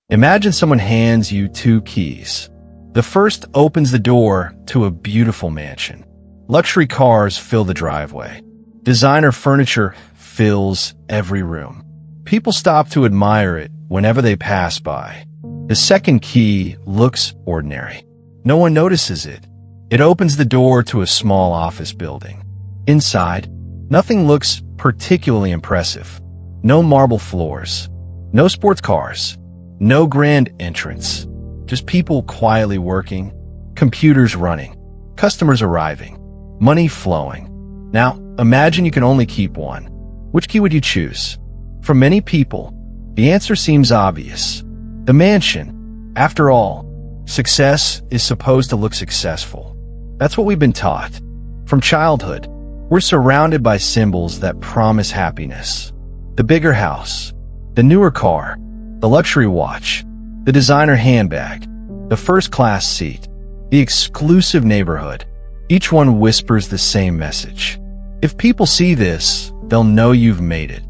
Imagine someone hands you two keys. The first opens the door to a beautiful mansion. Luxury cars fill the driveway. Designer furniture fills every room. People stop to admire it whenever they pass by. The second key looks ordinary. No one notices it. It opens the door to a small office building. Inside, nothing looks particularly impressive. No marble floors, no sports cars, no grand entrance. Just people quietly working, computers running, customers arriving, money flowing. Now, imagine you can only keep one. Which key would you choose? For many people, the answer seems obvious. The mansion. After all, success is supposed to look successful. That's what we've been taught. From childhood, we're surrounded by symbols that promise happiness. The bigger house, the newer car, the luxury watch, the designer handbag, the first-class seat, the exclusive neighborhood. Each one whispers the same message. If people see this, they'll know you've made it.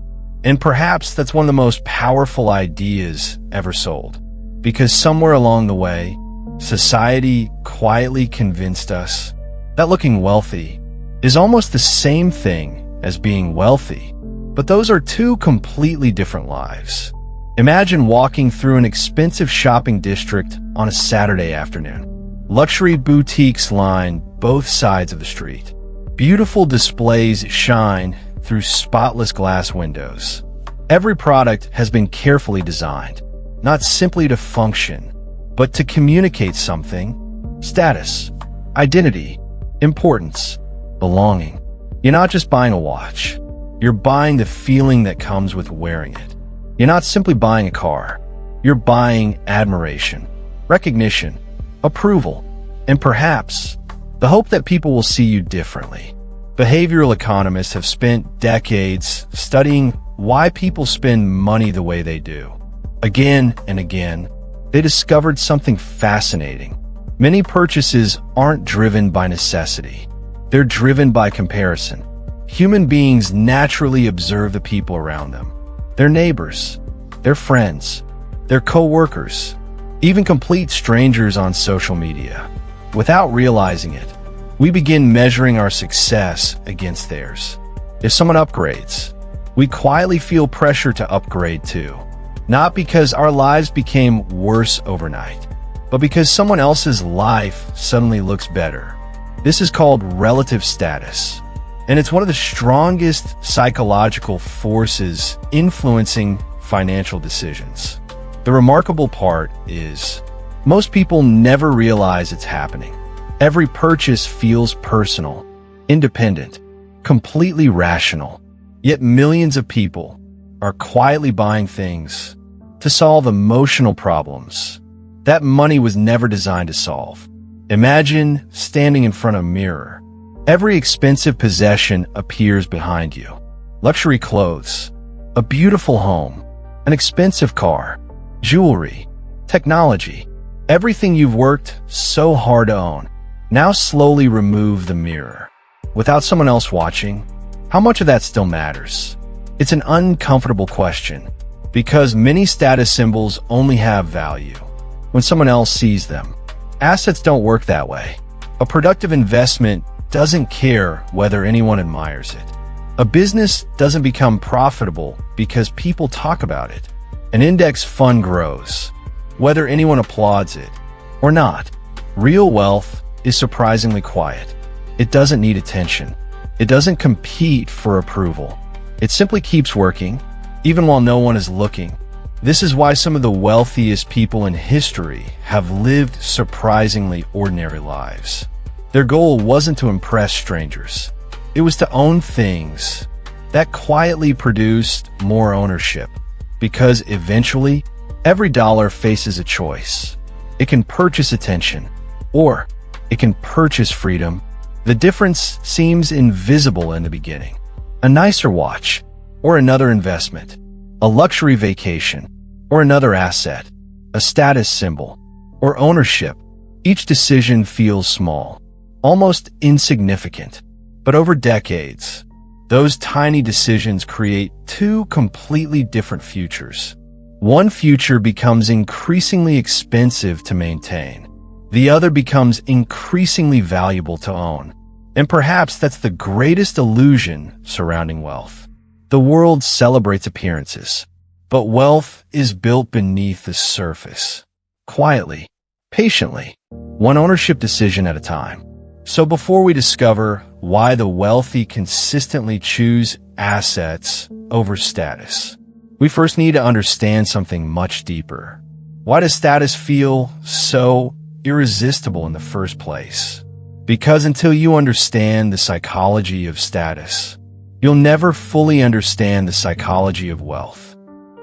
And perhaps that's one of the most powerful ideas ever sold. Because somewhere along the way, society quietly convinced us that looking wealthy is almost the same thing as being wealthy. But those are two completely different lives. Imagine walking through an expensive shopping district on a Saturday afternoon. Luxury boutiques line both sides of the street. Beautiful displays shine through spotless glass windows. Every product has been carefully designed, not simply to function, but to communicate something: status, identity, importance, belonging. You're not just buying a watch. You're buying the feeling that comes with wearing it. You're not simply buying a car. You're buying admiration, recognition, approval, and perhaps the hope that people will see you differently. Behavioral economists have spent decades studying why people spend money the way they do. Again and again, they discovered something fascinating. Many purchases aren't driven by necessity. They're driven by comparison. Human beings naturally observe the people around them. Their neighbors, their friends, their co-workers, even complete strangers on social media. Without realizing it, we begin measuring our success against theirs. If someone upgrades, we quietly feel pressure to upgrade too. Not because our lives became worse overnight, but because someone else's life suddenly looks better. This is called relative status, and it's one of the strongest psychological forces influencing financial decisions. The remarkable part is, most people never realize it's happening. Every purchase feels personal, independent, completely rational. Yet millions of people are quietly buying things to solve emotional problems that money was never designed to solve. Imagine standing in front of a mirror. Every expensive possession appears behind you. Luxury clothes, a beautiful home, an expensive car, jewelry, technology, everything you've worked so hard to own. Now slowly remove the mirror. Without someone else watching, how much of that still matters? It's an uncomfortable question, because many status symbols only have value when someone else sees them. Assets don't work that way. A productive investment doesn't care whether anyone admires it. A business doesn't become profitable because people talk about it. An index fund grows, whether anyone applauds it or not. Real wealth is surprisingly quiet. It doesn't need attention. It doesn't compete for approval. It simply keeps working, even while no one is looking. This is why some of the wealthiest people in history have lived surprisingly ordinary lives. Their goal wasn't to impress strangers. It was to own things that quietly produced more ownership, because eventually, every dollar faces a choice. It can purchase attention, or it can purchase freedom. The difference seems invisible in the beginning. A nicer watch, or another investment. A luxury vacation, or another asset. A status symbol, or ownership. Each decision feels small, almost insignificant. But over decades, those tiny decisions create two completely different futures. One future becomes increasingly expensive to maintain. The other becomes increasingly valuable to own. And perhaps that's the greatest illusion surrounding wealth. The world celebrates appearances, but wealth is built beneath the surface. Quietly, patiently, one ownership decision at a time. So before we discover why the wealthy consistently choose assets over status, we first need to understand something much deeper. Why does status feel so irresistible in the first place? Because until you understand the psychology of status, you'll never fully understand the psychology of wealth.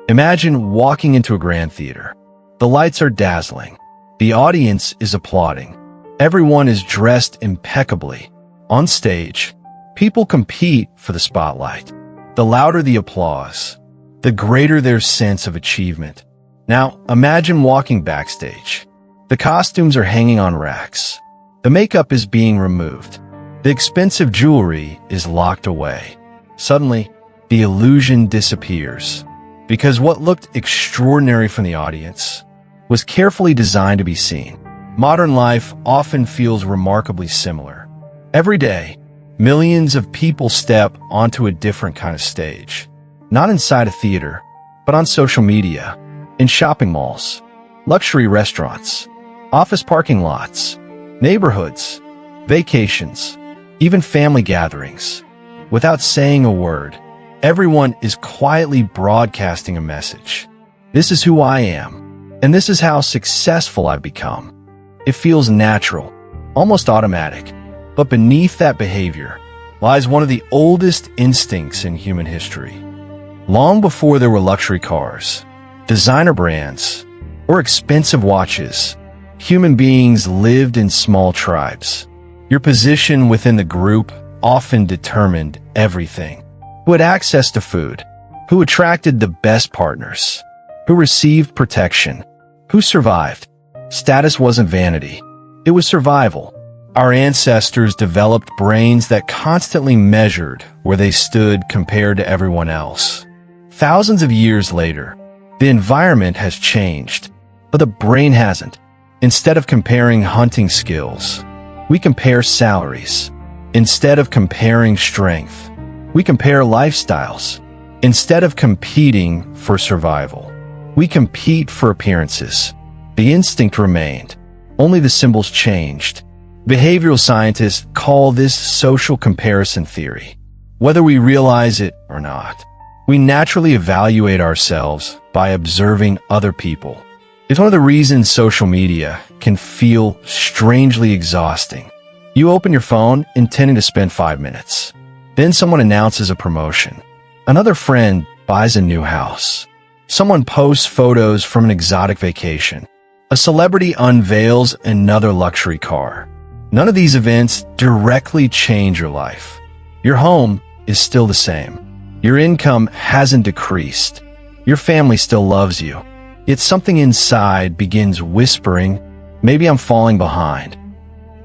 Imagine walking into a grand theater. The lights are dazzling. The audience is applauding. Everyone is dressed impeccably. On stage, people compete for the spotlight. The louder the applause, the greater their sense of achievement. Now, imagine walking backstage. The costumes are hanging on racks. The makeup is being removed. The expensive jewelry is locked away. Suddenly, the illusion disappears, because what looked extraordinary from the audience was carefully designed to be seen. Modern life often feels remarkably similar. Every day, millions of people step onto a different kind of stage. Not inside a theater, but on social media, in shopping malls, luxury restaurants, office parking lots, neighborhoods, vacations, even family gatherings. Without saying a word, everyone is quietly broadcasting a message. This is who I am, and this is how successful I've become. It feels natural, almost automatic, but beneath that behavior lies one of the oldest instincts in human history. Long before there were luxury cars, designer brands, or expensive watches, human beings lived in small tribes. Your position within the group often determined everything. Who had access to food, who attracted the best partners, who received protection, who survived. Status wasn't vanity. It was survival. Our ancestors developed brains that constantly measured where they stood compared to everyone else. Thousands of years later, the environment has changed, but the brain hasn't. Instead of comparing hunting skills, we compare salaries. Instead of comparing strength, we compare lifestyles. Instead of competing for survival, we compete for appearances. The instinct remained, only the symbols changed. Behavioral scientists call this social comparison theory. Whether we realize it or not, we naturally evaluate ourselves by observing other people. It's one of the reasons social media can feel strangely exhausting. You open your phone intending to spend 5 minutes. Then someone announces a promotion. Another friend buys a new house. Someone posts photos from an exotic vacation. A celebrity unveils another luxury car. None of these events directly change your life. Your home is still the same. Your income hasn't decreased. Your family still loves you. Yet something inside begins whispering, maybe I'm falling behind.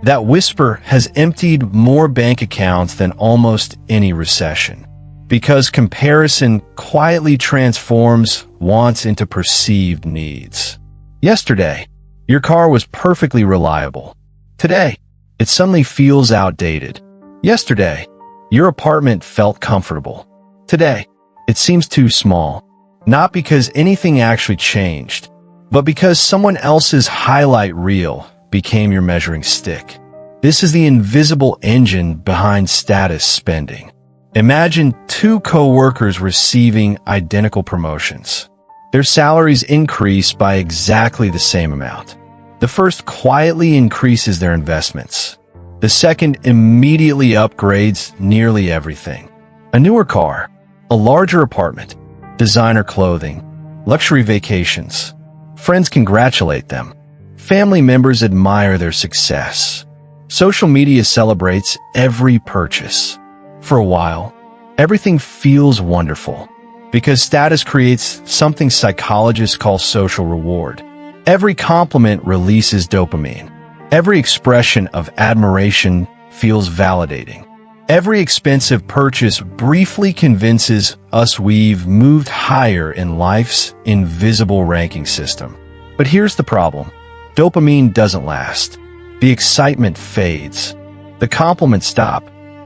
That whisper has emptied more bank accounts than almost any recession, because comparison quietly transforms wants into perceived needs. Yesterday, your car was perfectly reliable. Today, it suddenly feels outdated. Yesterday, your apartment felt comfortable. Today, it seems too small. Not because anything actually changed, but because someone else's highlight reel became your measuring stick. This is the invisible engine behind status spending. Imagine two co-workers receiving identical promotions. Their salaries increase by exactly the same amount. The first quietly increases their investments. The second immediately upgrades nearly everything. A newer car, a larger apartment, designer clothing, luxury vacations. Friends congratulate them. Family members admire their success. Social media celebrates every purchase. For a while, everything feels wonderful, because status creates something psychologists call social reward. Every compliment releases dopamine. Every expression of admiration feels validating. Every expensive purchase briefly convinces us we've moved higher in life's invisible ranking system. But here's the problem. Dopamine doesn't last. The excitement fades. The compliments stop.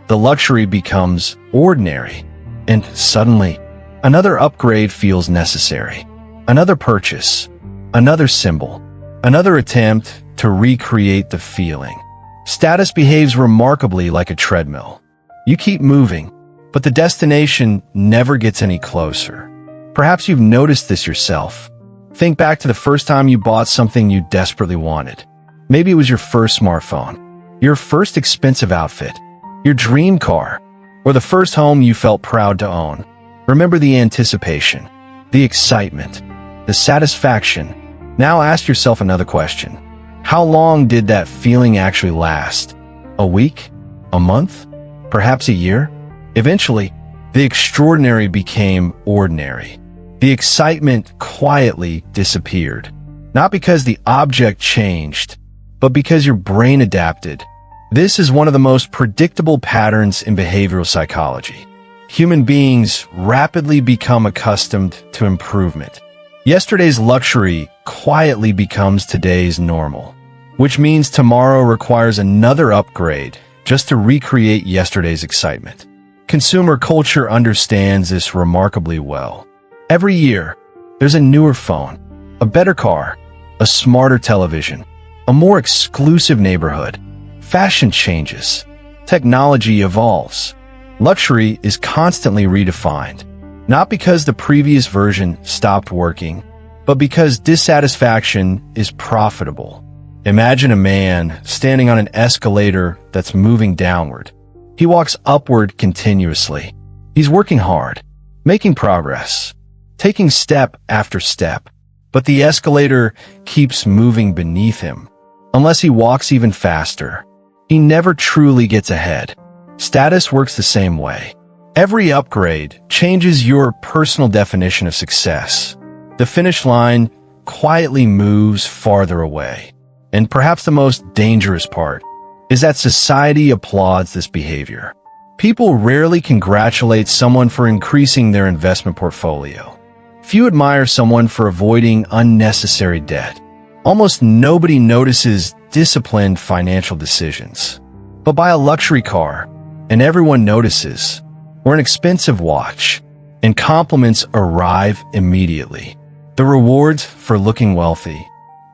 The luxury becomes ordinary. And suddenly, another upgrade feels necessary. Another purchase. Another symbol. Another attempt to recreate the feeling. Status behaves remarkably like a treadmill. You keep moving, but the destination never gets any closer. Perhaps you've noticed this yourself. Think back to the first time you bought something you desperately wanted. Maybe it was your first smartphone, your first expensive outfit, your dream car, or the first home you felt proud to own. Remember the anticipation, the excitement, the satisfaction. Now ask yourself another question. How long did that feeling actually last? A week? A month? Perhaps a year? Eventually, the extraordinary became ordinary. The excitement quietly disappeared. Not because the object changed, but because your brain adapted. This is one of the most predictable patterns in behavioral psychology. Human beings rapidly become accustomed to improvement. Yesterday's luxury quietly becomes today's normal, which means tomorrow requires another upgrade just to recreate yesterday's excitement. Consumer culture understands this remarkably well. Every year, there's a newer phone, a better car, a smarter television, a more exclusive neighborhood. Fashion changes. Technology evolves. Luxury is constantly redefined, not because the previous version stopped working, but because dissatisfaction is profitable. Imagine a man standing on an escalator that's moving downward. He walks upward continuously. He's working hard, making progress, taking step after step, but the escalator keeps moving beneath him. Unless he walks even faster, he never truly gets ahead. Status works the same way. Every upgrade changes your personal definition of success. The finish line quietly moves farther away. And perhaps the most dangerous part is that society applauds this behavior. People rarely congratulate someone for increasing their investment portfolio. Few admire someone for avoiding unnecessary debt. Almost nobody notices disciplined financial decisions. But buy a luxury car, and everyone notices, or an expensive watch, and compliments arrive immediately. The rewards for looking wealthy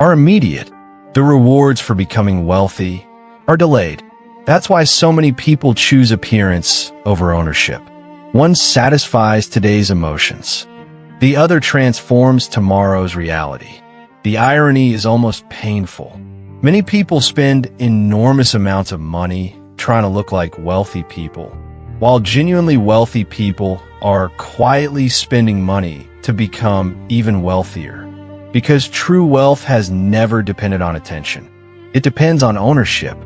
are immediate. The rewards for becoming wealthy are delayed. That's why so many people choose appearance over ownership. One satisfies today's emotions. The other transforms tomorrow's reality. The irony is almost painful. Many people spend enormous amounts of money trying to look like wealthy people, while genuinely wealthy people are quietly spending money to become even wealthier. Because true wealth has never depended on attention. It depends on ownership,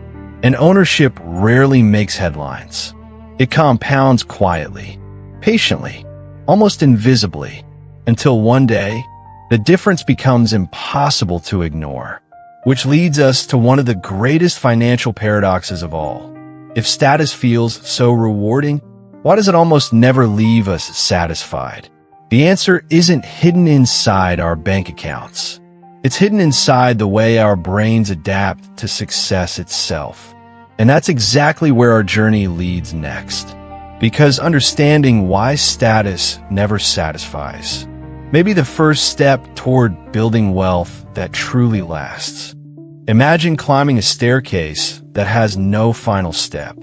and ownership rarely makes headlines. It compounds quietly, patiently, almost invisibly, until one day, the difference becomes impossible to ignore. Which leads us to one of the greatest financial paradoxes of all. If status feels so rewarding, why does it almost never leave us satisfied? The answer isn't hidden inside our bank accounts. It's hidden inside the way our brains adapt to success itself. And that's exactly where our journey leads next. Because understanding why status never satisfies may be the first step toward building wealth that truly lasts. Imagine climbing a staircase that has no final step.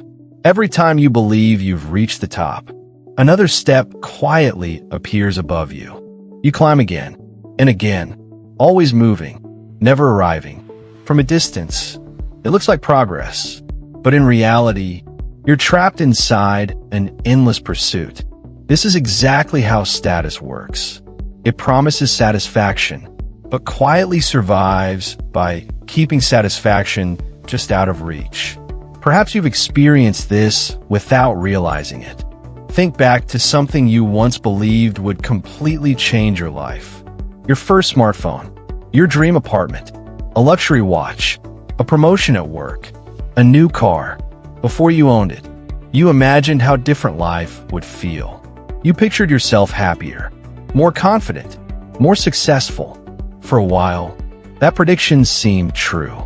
Every time you believe you've reached the top, another step quietly appears above you. You climb again and again, always moving, never arriving. From a distance, it looks like progress, but in reality, you're trapped inside an endless pursuit. This is exactly how status works. It promises satisfaction, but quietly survives by keeping satisfaction just out of reach. Perhaps you've experienced this without realizing it. Think back to something you once believed would completely change your life. Your first smartphone, your dream apartment, a luxury watch, a promotion at work, a new car. Before you owned it, you imagined how different life would feel. You pictured yourself happier, more confident, more successful. For a while, that prediction seemed true.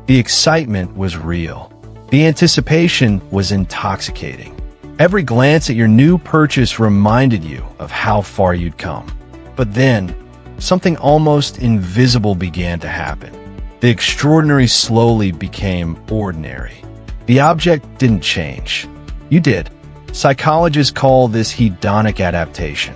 The excitement was real. The anticipation was intoxicating. Every glance at your new purchase reminded you of how far you'd come. But then, something almost invisible began to happen. The extraordinary slowly became ordinary. The object didn't change. You did. Psychologists call this hedonic adaptation.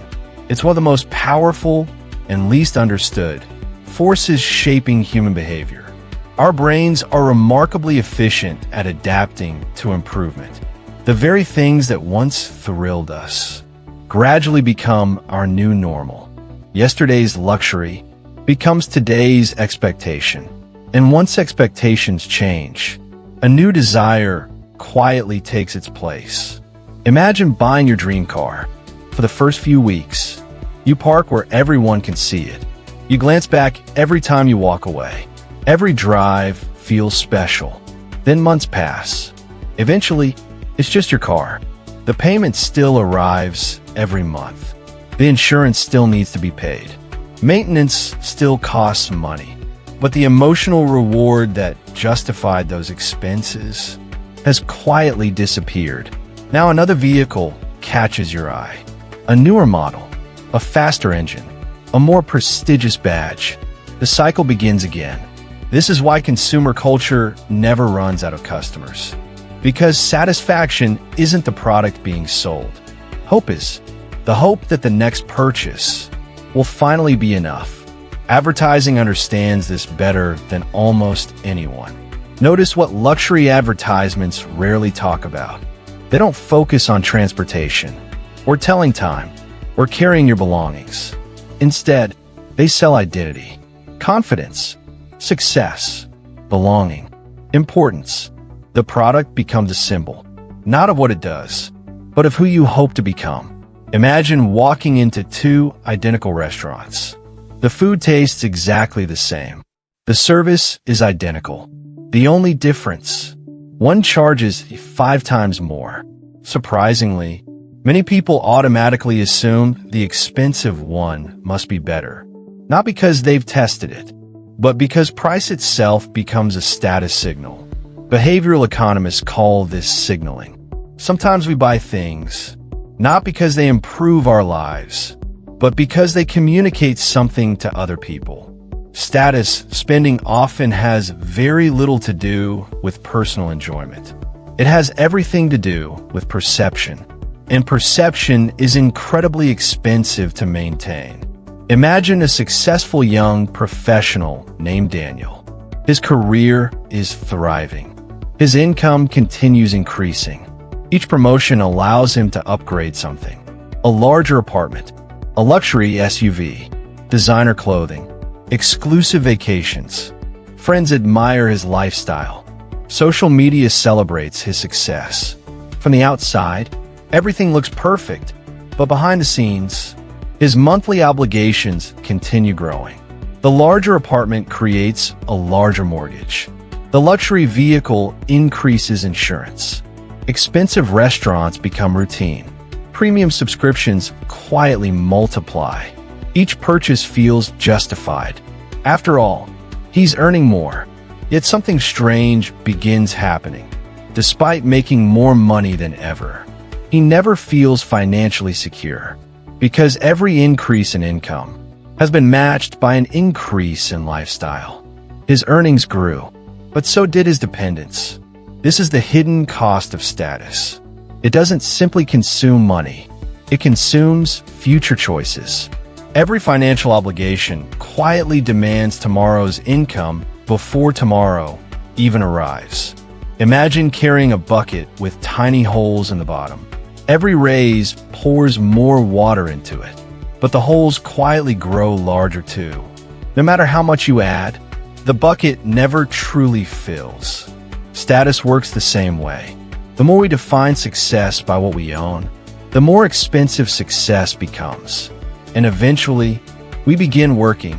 It's one of the most powerful and least understood forces shaping human behavior. Our brains are remarkably efficient at adapting to improvement. The very things that once thrilled us gradually become our new normal. Yesterday's luxury becomes today's expectation. And once expectations change, a new desire quietly takes its place. Imagine buying your dream car. For the first few weeks, you park where everyone can see it. You glance back every time you walk away. Every drive feels special. Then months pass. Eventually, it's just your car. The payment still arrives every month. The insurance still needs to be paid. Maintenance still costs money. But the emotional reward that justified those expenses has quietly disappeared. Now another vehicle catches your eye. A newer model, a faster engine, a more prestigious badge. The cycle begins again. This is why consumer culture never runs out of customers. Because satisfaction isn't the product being sold. Hope is. The hope that the next purchase will finally be enough. Advertising understands this better than almost anyone. Notice what luxury advertisements rarely talk about. They don't focus on transportation, or telling time, or carrying your belongings. Instead, they sell identity, confidence, success, belonging, importance. The product becomes a symbol, not of what it does, but of who you hope to become. Imagine walking into two identical restaurants. The food tastes exactly the same. The service is identical. The only difference, one charges 5 times more. Surprisingly, many people automatically assume the expensive one must be better. Not because they've tested it, but because price itself becomes a status signal. Behavioral economists call this signaling. Sometimes we buy things, not because they improve our lives, but because they communicate something to other people. Status spending often has very little to do with personal enjoyment. It has everything to do with perception, and perception is incredibly expensive to maintain. Imagine a successful young professional named Daniel. His career is thriving. His income continues increasing. Each promotion allows him to upgrade something. A larger apartment, a luxury SUV, designer clothing, exclusive vacations. Friends admire his lifestyle. Social media celebrates his success. From the outside, everything looks perfect, but behind the scenes, his monthly obligations continue growing. The larger apartment creates a larger mortgage. The luxury vehicle increases insurance. Expensive restaurants become routine. Premium subscriptions quietly multiply. Each purchase feels justified. After all, he's earning more. Yet something strange begins happening. Despite making more money than ever, he never feels financially secure, because every increase in income has been matched by an increase in lifestyle. His earnings grew, but so did his dependence. This is the hidden cost of status. It doesn't simply consume money. It consumes future choices. Every financial obligation quietly demands tomorrow's income before tomorrow even arrives. Imagine carrying a bucket with tiny holes in the bottom. Every raise pours more water into it, but the holes quietly grow larger too. No matter how much you add, the bucket never truly fills. Status works the same way. The more we define success by what we own, the more expensive success becomes. And eventually, we begin working,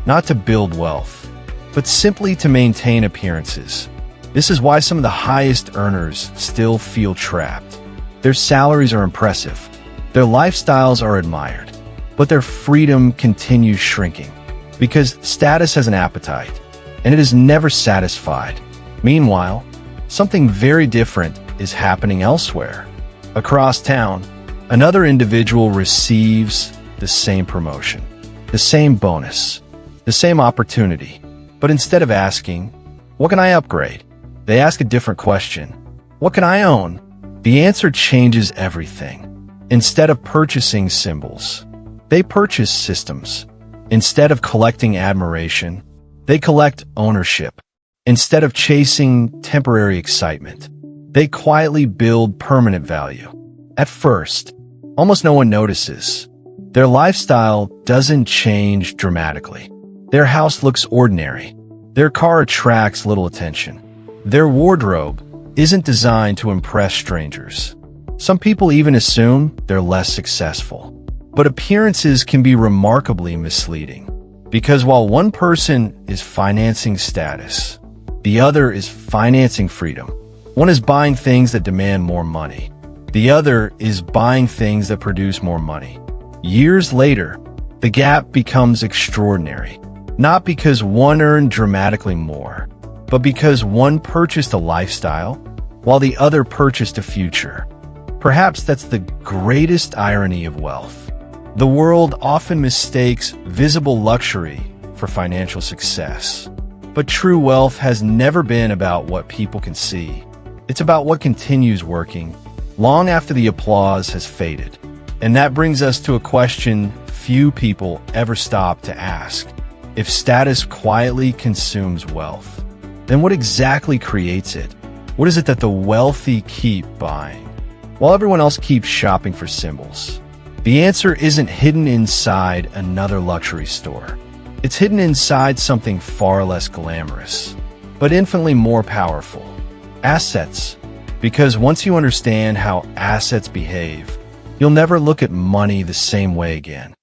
not to build wealth, but simply to maintain appearances. This is why some of the highest earners still feel trapped. Their salaries are impressive, Their lifestyles are admired, but their freedom continues shrinking because status has an appetite, and it is never satisfied. Meanwhile, something very different is happening elsewhere. Across town, another individual receives the same promotion, the same bonus, the same opportunity. But instead of asking, "What can I upgrade?" they ask a different question. "What can I own?" The answer changes everything. Instead of purchasing symbols, they purchase systems. Instead of collecting admiration, they collect ownership. Instead of chasing temporary excitement, they quietly build permanent value. At first, almost no one notices. Their lifestyle doesn't change dramatically. Their house looks ordinary. Their car attracts little attention. Their wardrobe isn't designed to impress strangers. Some people even assume they're less successful. But appearances can be remarkably misleading. Because while one person is financing status, the other is financing freedom. One is buying things that demand more money. The other is buying things that produce more money. Years later, the gap becomes extraordinary. Not because one earned dramatically more, but because one purchased a lifestyle while the other purchased a future. Perhaps that's the greatest irony of wealth. The world often mistakes visible luxury for financial success. But true wealth has never been about what people can see. It's about what continues working long after the applause has faded. And that brings us to a question few people ever stop to ask. If status quietly consumes wealth, then what exactly creates it? What is it that the wealthy keep buying, while everyone else keeps shopping for symbols? The answer isn't hidden inside another luxury store. It's hidden inside something far less glamorous, but infinitely more powerful. Assets. Because once you understand how assets behave, you'll never look at money the same way again.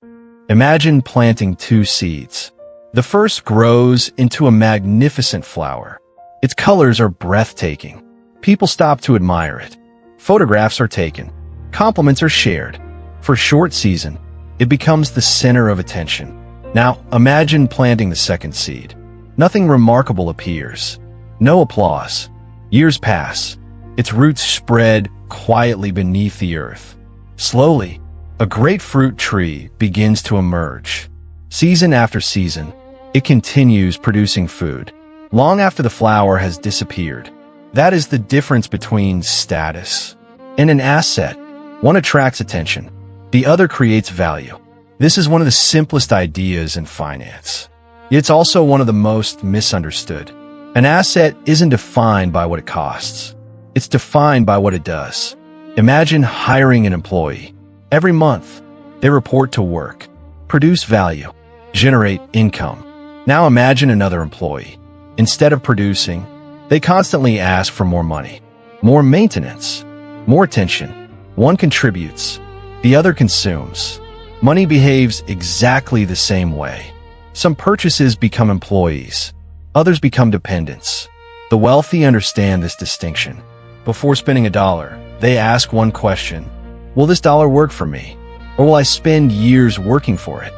Imagine planting two seeds. The first grows into a magnificent flower. Its colors are breathtaking. People stop to admire it. Photographs are taken. Compliments are shared. For a short season, it becomes the center of attention. Now, imagine planting the second seed. Nothing remarkable appears. No applause. Years pass. Its roots spread quietly beneath the earth. Slowly, a great fruit tree begins to emerge. Season after season, it continues producing food, long after the flower has disappeared. That is the difference between status and an asset. One attracts attention. The other creates value. This is one of the simplest ideas in finance. It's also one of the most misunderstood. An asset isn't defined by what it costs. It's defined by what it does. Imagine hiring an employee. Every month, they report to work, produce value, generate income. Now imagine another employee. Instead of producing, they constantly ask for more money, more maintenance, more attention. One contributes, the other consumes. Money behaves exactly the same way. Some purchases become employees, others become dependents. The wealthy understand this distinction. Before spending $1, they ask one question: will this dollar work for me? Or will I spend years working for it?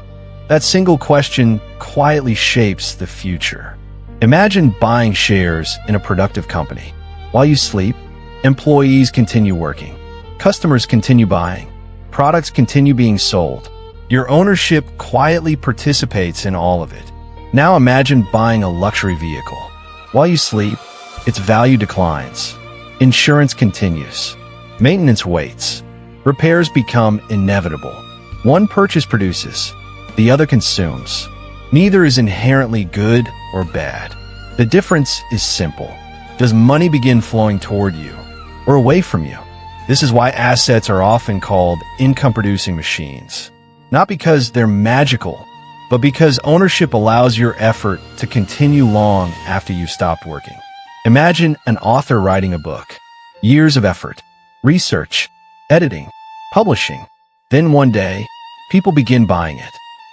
That single question quietly shapes the future. Imagine buying shares in a productive company. While you sleep, employees continue working. Customers continue buying. Products continue being sold. Your ownership quietly participates in all of it. Now imagine buying a luxury vehicle. While you sleep, its value declines. Insurance continues. Maintenance waits. Repairs become inevitable. One purchase produces, the other consumes. Neither is inherently good or bad. The difference is simple. Does money begin flowing toward you or away from you? This is why assets are often called income-producing machines. Not because they're magical, but because ownership allows your effort to continue long after you've stopped working. Imagine an author writing a book. Years of effort, research, editing, publishing. Then one day, people begin buying it.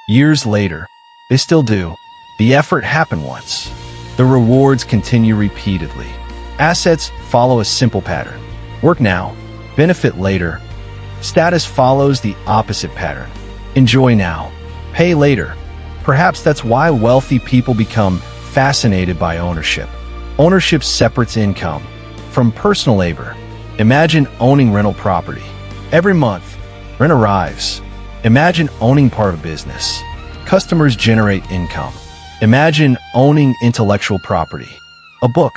Years later, they still do. The effort happened once. The rewards continue repeatedly. Assets follow a simple pattern. Work now, benefit later, Status follows the opposite pattern. Enjoy now, pay later. Perhaps that's why wealthy people become fascinated by ownership. Ownership separates income from personal labor. Imagine owning rental property. Every month, rent arrives. Imagine owning part of a business. Customers generate income. Imagine owning intellectual property. A book,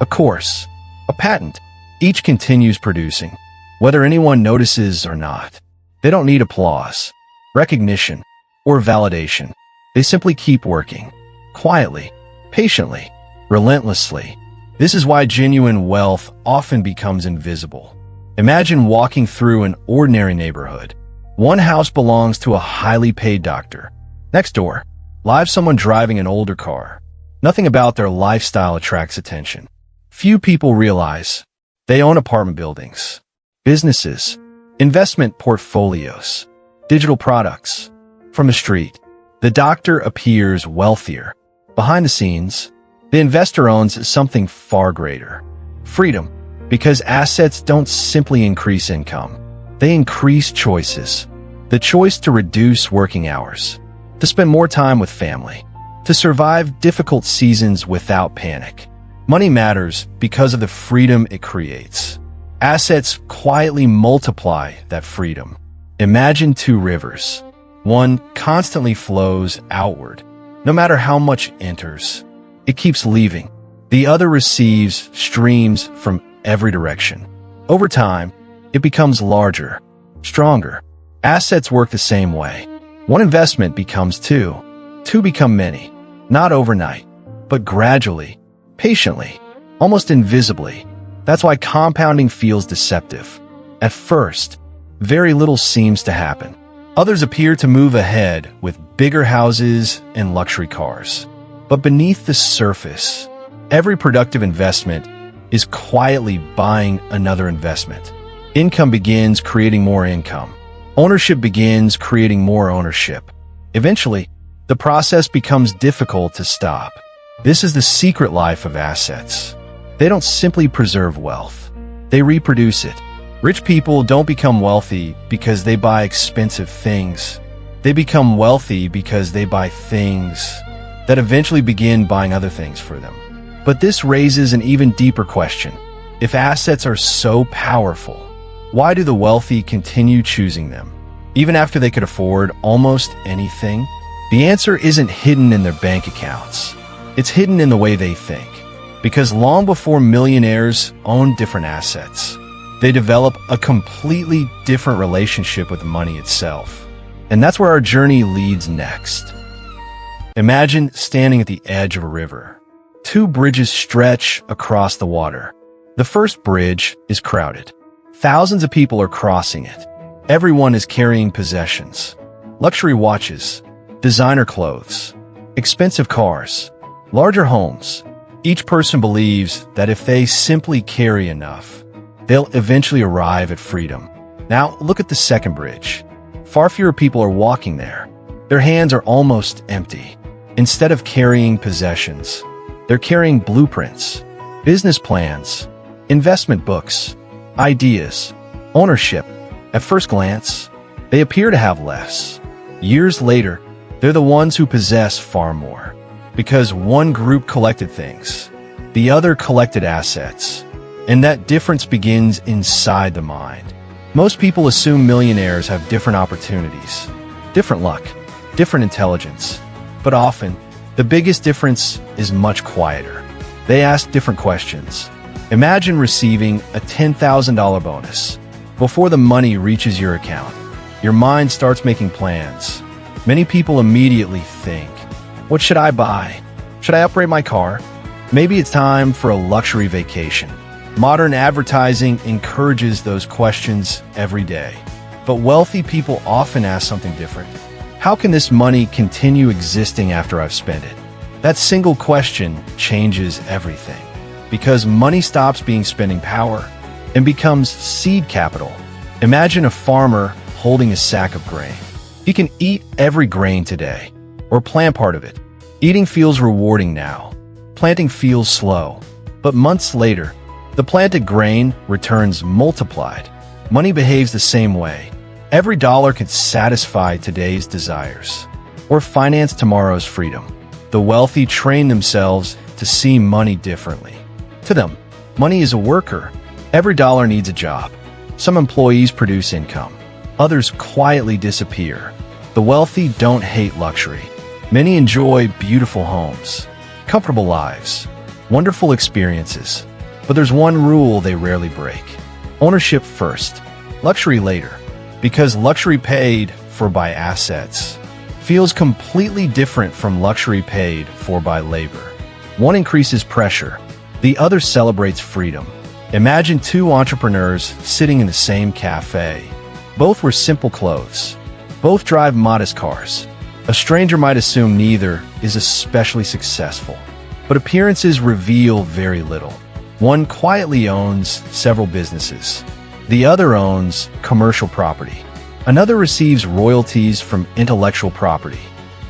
a course, a patent. Each continues producing, whether anyone notices or not. They don't need applause, recognition, or validation. They simply keep working, quietly, patiently, relentlessly. This is why genuine wealth often becomes invisible. Imagine walking through an ordinary neighborhood. One house belongs to a highly paid doctor. Next door, lives someone driving an older car. Nothing about their lifestyle attracts attention. Few people realize they own apartment buildings, businesses, investment portfolios, digital products. From the street, the doctor appears wealthier. Behind the scenes, the investor owns something far greater. Freedom, because assets don't simply increase income. They increase choices. The choice to reduce working hours, to spend more time with family, to survive difficult seasons without panic. Money matters because of the freedom it creates. Assets quietly multiply that freedom. Imagine two rivers. One constantly flows outward. No matter how much enters, it keeps leaving. The other receives streams from every direction. Over time, it becomes larger, stronger. Assets work the same way. One investment becomes two. Two become many. Not overnight, but gradually, patiently, almost invisibly. That's why compounding feels deceptive. At first, very little seems to happen. Others appear to move ahead with bigger houses and luxury cars. But beneath the surface, every productive investment is quietly buying another investment. Income begins creating more income. Ownership begins creating more ownership. Eventually, the process becomes difficult to stop. This is the secret life of assets. They don't simply preserve wealth. They reproduce it. Rich people don't become wealthy because they buy expensive things. They become wealthy because they buy things that eventually begin buying other things for them. But this raises an even deeper question. If assets are so powerful, why do the wealthy continue choosing them, even after they could afford almost anything? The answer isn't hidden in their bank accounts. It's hidden in the way they think. Because long before millionaires owned different assets, they develop a completely different relationship with money itself. And that's where our journey leads next. Imagine standing at the edge of a river. Two bridges stretch across the water. The first bridge is crowded. Thousands of people are crossing it. Everyone is carrying possessions. Luxury watches, designer clothes, expensive cars, larger homes. Each person believes that if they simply carry enough, they'll eventually arrive at freedom. Now, look at the second bridge. Far fewer people are walking there. Their hands are almost empty. Instead of carrying possessions, they're carrying blueprints, business plans, investment books, ideas, ownership. At first glance, they appear to have less. Years later, they're the ones who possess far more. Because one group collected things, the other collected assets. And that difference begins inside the mind. Most people assume millionaires have different opportunities, different luck, different intelligence. But often, the biggest difference is much quieter. They ask different questions. Imagine receiving a $10,000 bonus. Before the money reaches your account, your mind starts making plans. Many people immediately think, what should I buy? Should I upgrade my car? Maybe it's time for a luxury vacation. Modern advertising encourages those questions every day. But wealthy people often ask something different. How can this money continue existing after I've spent it? That single question changes everything. Because money stops being spending power and becomes seed capital. Imagine a farmer holding a sack of grain. He can eat every grain today, or plant part of it. Eating feels rewarding now. Planting feels slow. But months later, the planted grain returns multiplied. Money behaves the same way. Every dollar can satisfy today's desires or finance tomorrow's freedom. The wealthy train themselves to see money differently. To them, money is a worker. Every dollar needs a job. Some employees produce income. Others quietly disappear. The wealthy don't hate luxury. Many enjoy beautiful homes, comfortable lives, wonderful experiences. But there's one rule they rarely break. Ownership first, luxury later. Because luxury paid for by assets feels completely different from luxury paid for by labor. One increases pressure. The other celebrates freedom. Imagine two entrepreneurs sitting in the same cafe. Both wear simple clothes. Both drive modest cars. A stranger might assume neither is especially successful. But appearances reveal very little. One quietly owns several businesses. The other owns commercial property. Another receives royalties from intellectual property.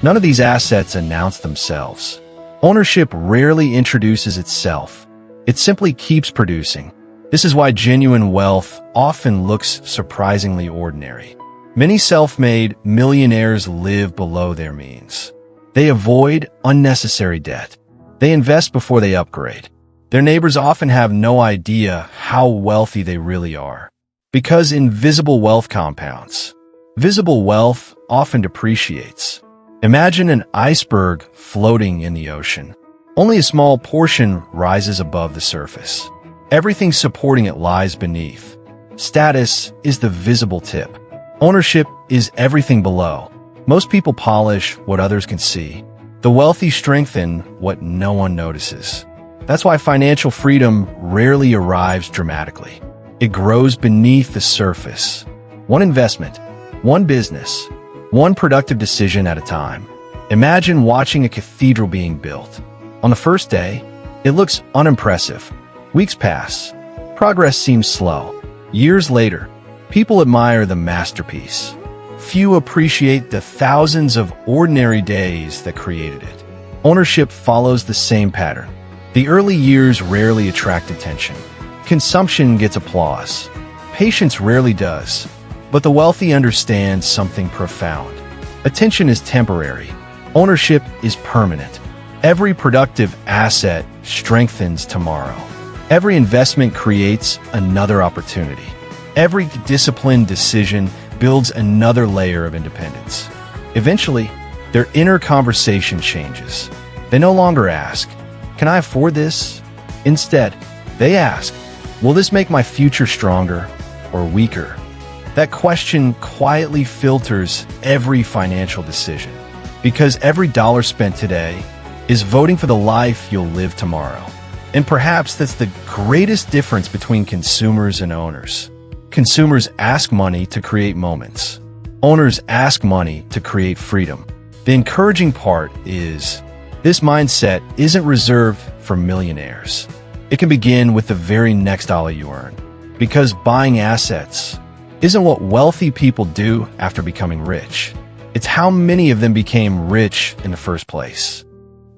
None of these assets announce themselves. Ownership rarely introduces itself. It simply keeps producing. This is why genuine wealth often looks surprisingly ordinary. Many self-made millionaires live below their means. They avoid unnecessary debt. They invest before they upgrade. Their neighbors often have no idea how wealthy they really are. Because invisible wealth compounds. Visible wealth often depreciates. Imagine an iceberg floating in the ocean. Only a small portion rises above the surface. Everything supporting it lies beneath. Status is the visible tip. Ownership is everything below. Most people polish what others can see. The wealthy strengthen what no one notices. That's why financial freedom rarely arrives dramatically. It grows beneath the surface. One investment, one business, one productive decision at a time. Imagine watching a cathedral being built. On the first day, it looks unimpressive. Weeks pass. Progress seems slow. Years later, people admire the masterpiece. Few appreciate the thousands of ordinary days that created it. Ownership follows the same pattern. The early years rarely attract attention. Consumption gets applause. Patience rarely does. But the wealthy understand something profound. Attention is temporary. Ownership is permanent. Every productive asset strengthens tomorrow. Every investment creates another opportunity. Every disciplined decision builds another layer of independence. Eventually, their inner conversation changes. They no longer ask, "Can I afford this?" Instead, they ask, "Will this make my future stronger or weaker?" That question quietly filters every financial decision, because every dollar spent today is voting for the life you'll live tomorrow. And perhaps that's the greatest difference between consumers and owners. Consumers ask money to create moments. Owners ask money to create freedom. The encouraging part is, this mindset isn't reserved for millionaires. It can begin with the very next dollar you earn. Because buying assets isn't what wealthy people do after becoming rich. It's how many of them became rich in the first place.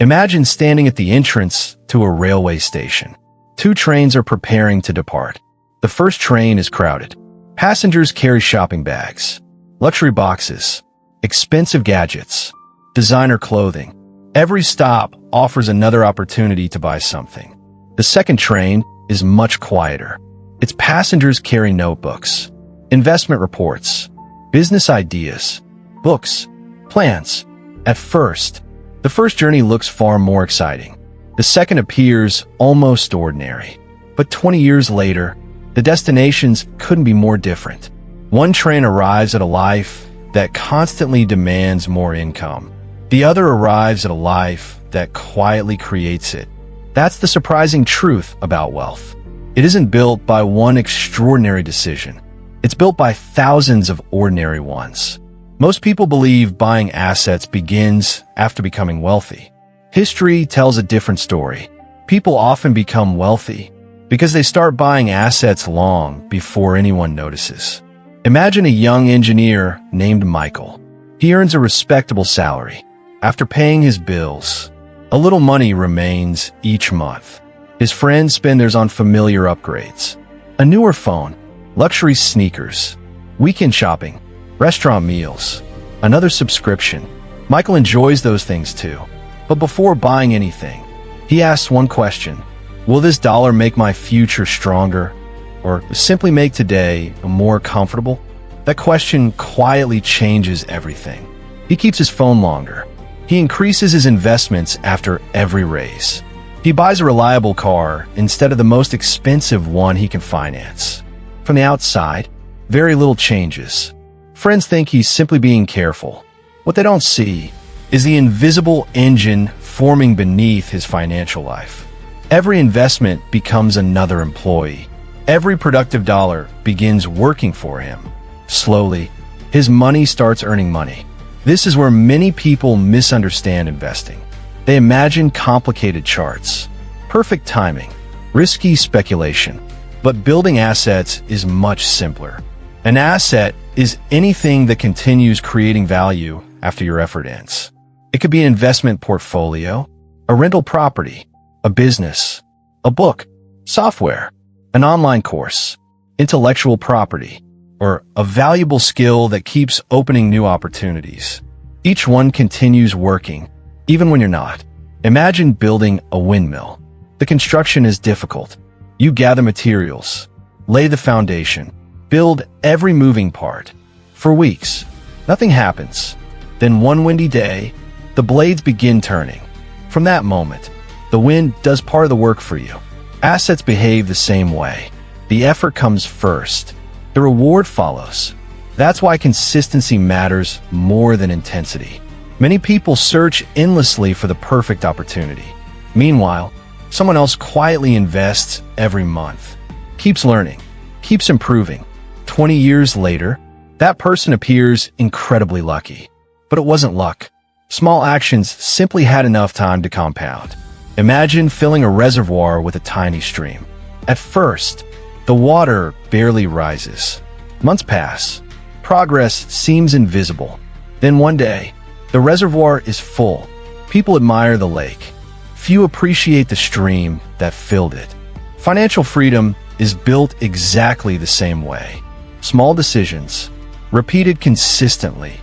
Imagine standing at the entrance to a railway station. Two trains are preparing to depart. The first train is crowded. Passengers carry shopping bags, luxury boxes, expensive gadgets, designer clothing. Every stop offers another opportunity to buy something. The second train is much quieter. Its passengers carry notebooks, investment reports, business ideas, books, plans. At first, the first journey looks far more exciting. The second appears almost ordinary. But 20 years later, the destinations couldn't be more different. One train arrives at a life that constantly demands more income. The other arrives at a life that quietly creates it. That's the surprising truth about wealth. It isn't built by one extraordinary decision. It's built by thousands of ordinary ones. Most people believe buying assets begins after becoming wealthy. History tells a different story. People often become wealthy because they start buying assets long before anyone notices. Imagine a young engineer named Michael. He earns a respectable salary. After paying his bills, a little money remains each month. His friends spend theirs on familiar upgrades. A newer phone, luxury sneakers, weekend shopping, restaurant meals, another subscription. Michael enjoys those things too. But before buying anything, he asks one question: will this dollar make my future stronger, or simply make today more comfortable? That question quietly changes everything. He keeps his phone longer. He increases his investments after every raise. He buys a reliable car instead of the most expensive one he can finance. From the outside, very little changes. Friends think he's simply being careful. What they don't see is the invisible engine forming beneath his financial life. Every investment becomes another employee. Every productive dollar begins working for him. Slowly, his money starts earning money. This is where many people misunderstand investing. They imagine complicated charts, perfect timing, risky speculation. But building assets is much simpler. An asset is anything that continues creating value after your effort ends. It could be an investment portfolio, a rental property, a business, a book, software, an online course, intellectual property, or a valuable skill that keeps opening new opportunities. Each one continues working, even when you're not. Imagine building a windmill. The construction is difficult. You gather materials, lay the foundation, build every moving part. For weeks, nothing happens. Then one windy day, the blades begin turning. From that moment, the wind does part of the work for you. Assets behave the same way. The effort comes first. The reward follows. That's why consistency matters more than intensity. Many people search endlessly for the perfect opportunity. Meanwhile, someone else quietly invests every month, keeps learning, keeps improving. 20 years later, that person appears incredibly lucky. But it wasn't luck. Small actions simply had enough time to compound. Imagine filling a reservoir with a tiny stream. At first, the water barely rises. Months pass. Progress seems invisible. Then one day, the reservoir is full. People admire the lake. Few appreciate the stream that filled it. Financial freedom is built exactly the same way. Small decisions, repeated consistently,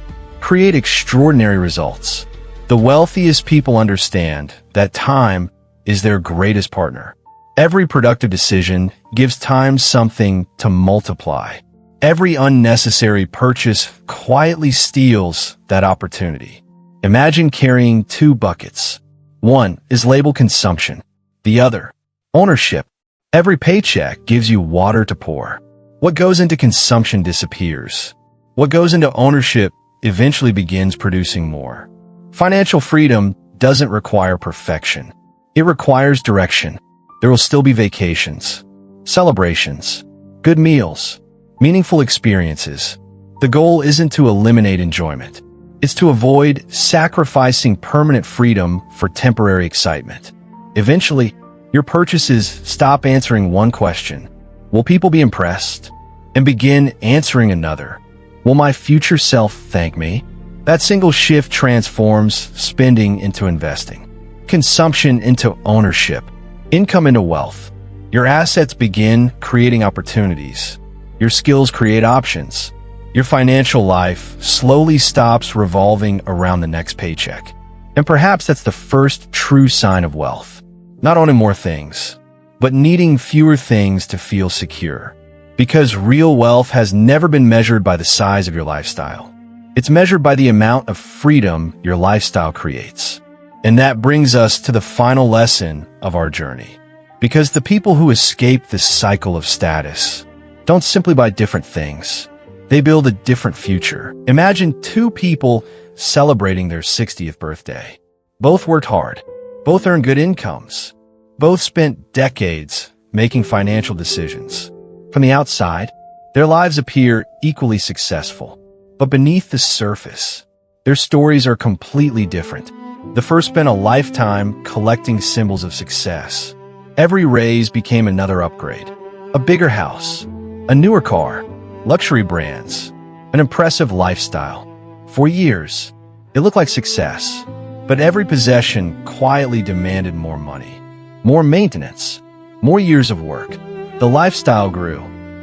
create extraordinary results. The wealthiest people understand that time is their greatest partner. Every productive decision gives time something to multiply. Every unnecessary purchase quietly steals that opportunity. Imagine carrying two buckets. One is labeled consumption, the other, ownership. Every paycheck gives you water to pour. What goes into consumption disappears. What goes into ownership eventually begins producing more. Financial freedom doesn't require perfection. It requires direction. There will still be vacations, celebrations, good meals, meaningful experiences. The goal isn't to eliminate enjoyment. It's to avoid sacrificing permanent freedom for temporary excitement. Eventually, your purchases stop answering one question: will people be impressed? And begin answering another: will my future self thank me? That single shift transforms spending into investing, consumption into ownership, income into wealth. Your assets begin creating opportunities. Your skills create options. Your financial life slowly stops revolving around the next paycheck. And perhaps that's the first true sign of wealth. Not owning more things, but needing fewer things to feel secure. Because real wealth has never been measured by the size of your lifestyle. It's measured by the amount of freedom your lifestyle creates. And that brings us to the final lesson of our journey. Because the people who escape this cycle of status don't simply buy different things. They build a different future. Imagine two people celebrating their 60th birthday. Both worked hard. Both earned good incomes. Both spent decades making financial decisions. From the outside, their lives appear equally successful. But beneath the surface, their stories are completely different. The first spent a lifetime collecting symbols of success. Every raise became another upgrade. A bigger house, a newer car, luxury brands, an impressive lifestyle. For years, it looked like success, but every possession quietly demanded more money, more maintenance, more years of work. The lifestyle grew,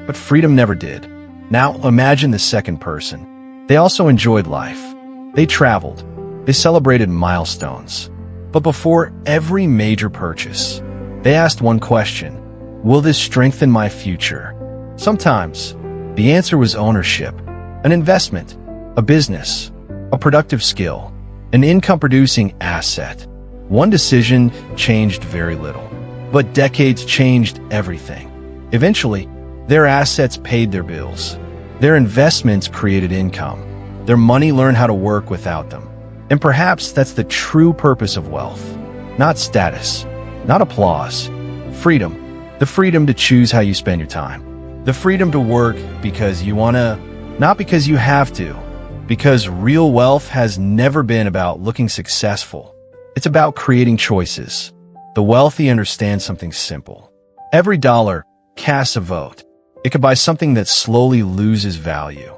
but freedom never did. Now imagine the second person. They also enjoyed life. They traveled. They celebrated milestones. But before every major purchase, they asked one question: will this strengthen my future? Sometimes, the answer was ownership, an investment, a business, a productive skill, an income-producing asset. One decision changed very little, but decades changed everything. Eventually, their assets paid their bills. Their investments created income. Their money learned how to work without them. And perhaps that's the true purpose of wealth. Not status, not applause. Freedom. The freedom to choose how you spend your time. The freedom to work because you wanna, not because you have to. Because real wealth has never been about looking successful. It's about creating choices. The wealthy understand something simple. Every dollar casts a vote. It could buy something that slowly loses value,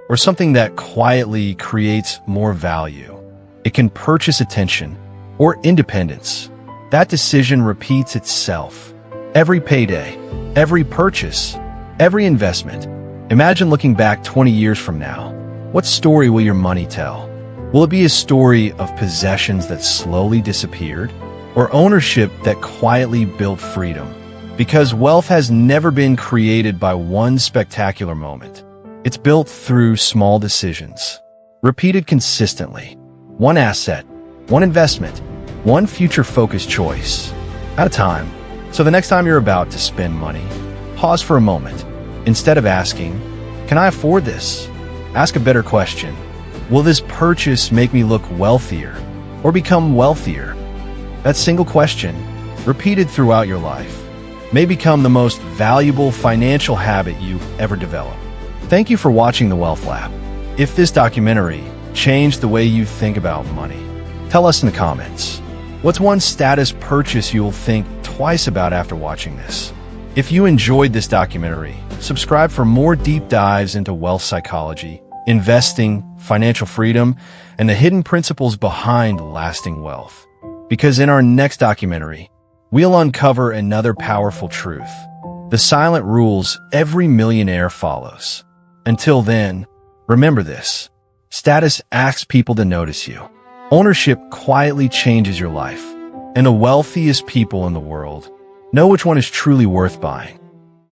or something that quietly creates more value. It can purchase attention or independence. That decision repeats itself. Every payday, every purchase, every investment. Imagine looking back 20 years from now. What story will your money tell? Will it be a story of possessions that slowly disappeared, or ownership that quietly built freedom? Because wealth has never been created by one spectacular moment. It's built through small decisions, repeated consistently. One asset, one investment, one future-focused choice at a time. So the next time you're about to spend money, pause for a moment. Instead of asking, "Can I afford this?" ask a better question. Will this purchase make me look wealthier or become wealthier? That single question, repeated throughout your life, may become the most valuable financial habit you ever develop. Thank you for watching The Wealth Lab. If this documentary changed the way you think about money, tell us in the comments. What's one status purchase you'll think twice about after watching this? If you enjoyed this documentary, subscribe for more deep dives into wealth psychology, investing, financial freedom, and the hidden principles behind lasting wealth. Because in our next documentary, we'll uncover another powerful truth: the silent rules every millionaire follows. Until then, remember this: status asks people to notice you. Ownership quietly changes your life. And the wealthiest people in the world know which one is truly worth buying.